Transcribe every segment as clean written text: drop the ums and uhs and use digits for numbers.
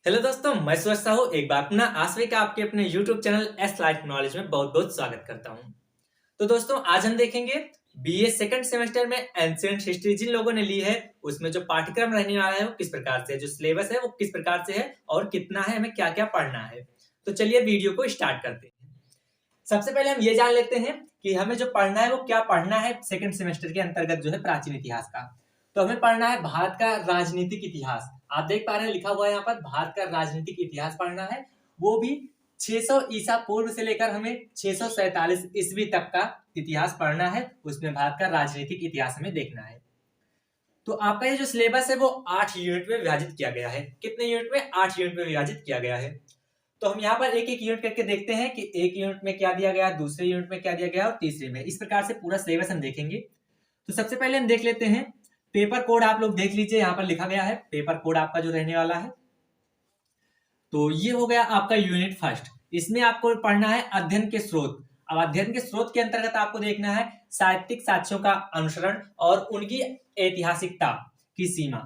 Hello दोस्तों, मैं सूरज साहू एक बार पुनः आश्रय का आपके अपने YouTube channel S life knowledge में बहुत बहुत स्वागत करता हूं। तो दोस्तों, आज हम देखेंगे बीए सेकंड सेमेस्टर में एंशिएंट हिस्ट्री जिन लोगों ने ली है उसमें जो पाठ्यक्रम रहने वाला है वो किस प्रकार से है, जो सिलेबस है वो किस प्रकार से है और कितना है, हमें क्या क्या पढ़ना है। तो चलिए वीडियो को स्टार्ट करते हैं। सबसे पहले हम ये जान लेते हैं कि हमें जो पढ़ना है वो क्या पढ़ना है। सेकंड सेमेस्टर के अंतर्गत जो है प्राचीन इतिहास का, तो हमें पढ़ना है भारत का राजनीतिक इतिहास। आप देख पा रहे हैं लिखा हुआ है यहाँ पर भारत का राजनीतिक इतिहास पढ़ना है, वो भी 600 ईसा पूर्व से लेकर हमें 647 ईस्वी तक का इतिहास पढ़ना है। उसमें भारत का राजनीतिक इतिहास हमें देखना है। तो आपका ये जो सिलेबस है वो 8 यूनिट में विभाजित किया गया है। कितने यूनिट में? 8 यूनिट में विभाजित किया गया है। तो हम यहाँ पर एक एक यूनिट करके देखते हैं कि एक यूनिट में क्या दिया गया, दूसरे यूनिट में क्या दिया गया और तीसरे में। इस प्रकार से पूरा सिलेबस हम देखेंगे। तो सबसे पहले हम देख लेते हैं पेपर कोड। आप लोग देख लीजिए, यहाँ पर लिखा गया है पेपर कोड आपका जो रहने वाला है। तो ये हो गया आपका यूनिट फर्स्ट। इसमें आपको पढ़ना है अध्ययन के स्रोत। अब अध्ययन के स्रोत के अंतर्गत आपको देखना है साहित्यिक साक्ष्यों का अनुसरण और उनकी ऐतिहासिकता की सीमा।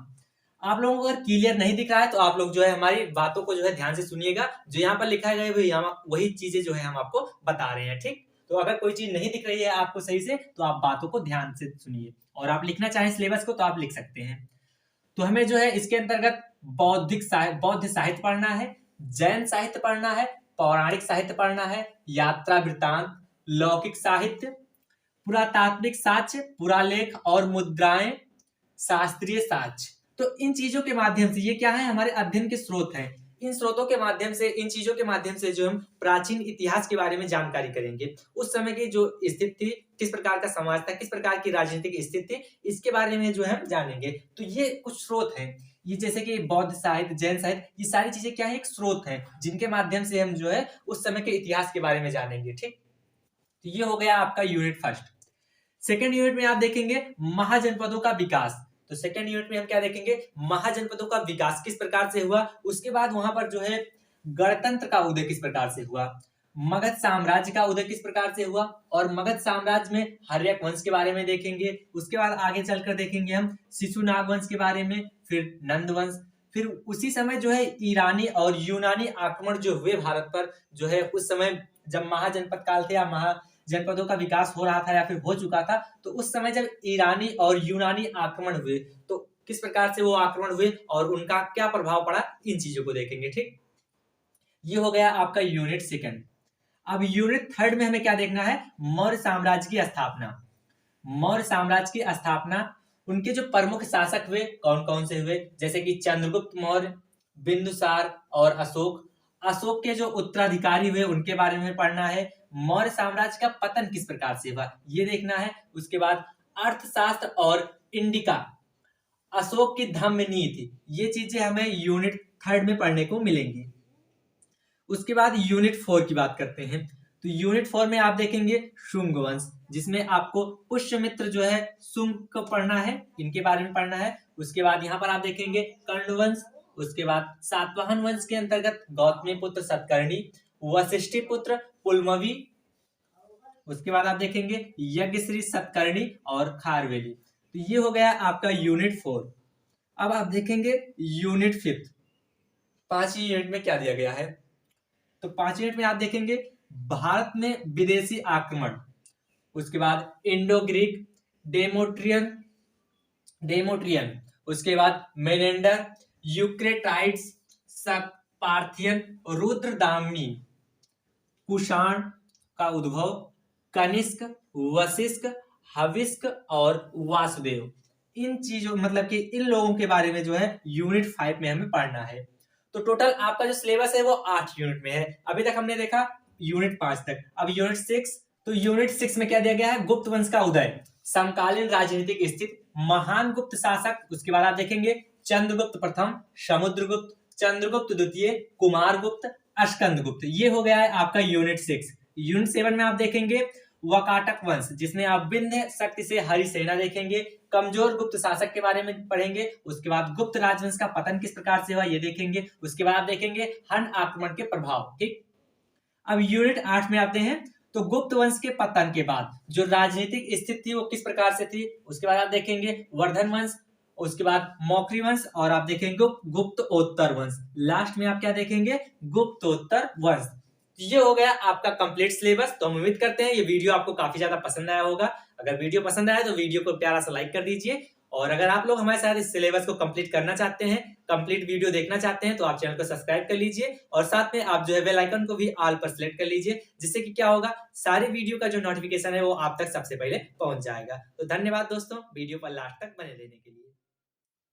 आप लोगों को अगर क्लियर नहीं दिख रहा है तो आप लोग जो है हमारी बातों को जो है ध्यान से सुनिएगा। जो यहाँ पर लिखा है वही चीजें जो है हम आपको बता रहे हैं, ठीक। तो अगर कोई चीज नहीं दिख रही है आपको सही से तो आप बातों को ध्यान से सुनिए, और आप लिखना चाहें सिलेबस को तो आप लिख सकते हैं। तो हमें जो है इसके अंतर्गत बौद्ध साहित्य पढ़ना है, जैन साहित्य पढ़ना है, पौराणिक साहित्य पढ़ना है, यात्रा वृत्तांत, लौकिक साहित्य, पुरातात्विक साक्ष्य, पुरालेख और मुद्राएं, शास्त्रीय साक्ष्य। तो इन चीजों के माध्यम से ये क्या है, हमारे अध्ययन के स्रोत हैं। इन स्रोतों के माध्यम से, इन चीजों के माध्यम से जो हम प्राचीन इतिहास के बारे में जानकारी करेंगे। उस समय की जो स्थिति थी, किस प्रकार का समाज था, किस प्रकार की राजनीतिक स्थिति थी, इसके बारे में जो है हम जानेंगे। तो ये कुछ स्रोत हैं। ये जैसे कि बौद्ध साहित्य, जैन साहित्य, ये सारी चीजें क्या है, एक स्रोत है जिनके माध्यम से हम जो है उस समय के इतिहास के बारे में जानेंगे, ठीक। तो ये हो गया आपका यूनिट फर्स्ट। सेकेंड यूनिट में आप देखेंगे महाजनपदों का विकास। तो सेकेंड यूनिट में हम क्या देखेंगे, महाजनपदों का विकास किस प्रकार से हुआ, उसके बाद वहां पर जो है गणतंत्र का उदय किस प्रकार से हुआ, मगध साम्राज्य का उदय किस प्रकार से हुआ, और मगध साम्राज्य में हर्यक वंश के बारे में देखेंगे। उसके बाद आगे चलकर देखेंगे हम शिशुनाग वंश के बारे में, फिर नंद वंश, फिर उसी समय जो है ईरानी और यूनानी आक्रमण जो हुए भारत पर, जो है उस समय जब महाजनपद काल थे या महाजनपदों का विकास हो रहा था या फिर हो चुका था, तो उस समय जब ईरानी और यूनानी आक्रमण हुए तो किस प्रकार से वो आक्रमण हुए और उनका क्या प्रभाव पड़ा, इन चीजों को देखेंगे, ठीक। ये हो गया आपका यूनिट सेकंड। अब यूनिट थर्ड में हमें क्या देखना है, मौर्य साम्राज्य की स्थापना। मौर्य साम्राज्य की स्थापना, उनके जो प्रमुख शासक हुए कौन कौन से हुए, जैसे कि चंद्रगुप्त मौर्य, बिंदुसार और अशोक। अशोक के जो उत्तराधिकारी हुए उनके बारे में पढ़ना है। मौर्य साम्राज्य का पतन किस प्रकार से हुआ ये देखना है। उसके बाद अर्थशास्त्र और इंडिका, अशोक की धम्म नीति, ये चीजें हमें यूनिट थर्ड में पढ़ने को मिलेंगी। उसके बाद यूनिट 4 की बात करते हैं। तो यूनिट 4 में आप देखेंगे शुंग वंश, जिसमें आपको पुष्यमित्र जो है शुंग को पढ़ना है, इनके बारे में पढ़ना है। उसके बाद यहाँ पर आप देखेंगे कर्ण वंश। उसके बाद सातवाहन वंश के अंतर्गत गौतमी पुत्र सतकर्णी, वशिष्ठी पुत्र पुलमवी। उसके बाद आप देखेंगे यज्ञश्री सतकर्णी और खारवेली। तो ये हो गया आपका यूनिट 4। अब आप देखेंगे यूनिट 5। 5वीं यूनिट में क्या दिया गया है, तो 5 यूनिट में आप देखेंगे भारत में विदेशी आक्रमण। उसके बाद इंडो ग्रीक, डेमोट्रियन। उसके बाद मेनेंडर, यूक्रेटाइड्स, पार्थियन, रुद्रदामनी, कुषाण का उद्भव, कनिष्क, वशिष्ठ, हविष्क और वासुदेव। इन चीजों मतलब कि इन लोगों के बारे में जो है यूनिट 5 में हमें पढ़ना है। तो टोटल आपका जो सिलेबस है वो 8 यूनिट में है। अभी तक हमने देखा यूनिट 5 तक। अब यूनिट 6, तो यूनिट 6 में क्या दिया गया है, गुप्त वंश का उदय, समकालीन राजनीतिक स्थिति, महान गुप्त शासक। उसके बाद आप देखेंगे चंद्रगुप्त प्रथम, समुद्रगुप्त, चंद्रगुप्त द्वितीय, कुमारगुप्त, अस्कंदगुप्त। ये हो गया है आपका यूनिट 6। यूनिट 7 में आप देखेंगे वकाटक वंश, जिसमें आप विंध्य शक्ति से हरिसेना देखेंगे, कमजोर गुप्त शासक के बारे में पढ़ेंगे। उसके बाद गुप्त राजवंश का पतन किस प्रकार से हुआ ये देखेंगे। उसके बाद आप देखेंगे हन आक्रमण के प्रभाव, ठीक। अब यूनिट 8 में आते हैं। तो गुप्त वंश के पतन के बाद जो राजनीतिक स्थिति थी वो किस प्रकार से थी। उसके बाद आप देखेंगे वर्धन वंश, उसके बाद मौखरी वंश और आप देखेंगे गुप्तोत्तर वंश। लास्ट में आप क्या देखेंगे? गुप्तोत्तर वंश। ये हो गया आपका कंप्लीट सिलेबस। तो हम उम्मीद करते हैं ये वीडियो आपको काफी ज्यादा पसंद आया होगा। अगर वीडियो पसंद आया तो वीडियो को प्यारा सा लाइक कर दीजिए, और अगर आप लोग हमारे साथ इस सिलेबस को कंप्लीट करना चाहते हैं, कंप्लीट वीडियो देखना चाहते हैं, तो आप चैनल को सब्सक्राइब कर लीजिए और साथ में आप जो है बेल आइकन को भी ऑल पर सिलेक्ट कर लीजिए, जिससे कि क्या होगा, सारी वीडियो का जो नोटिफिकेशन है वो आप तक सबसे पहले पहुंच जाएगा। तो धन्यवाद दोस्तों वीडियो पर लास्ट तक बने रहने के लिए।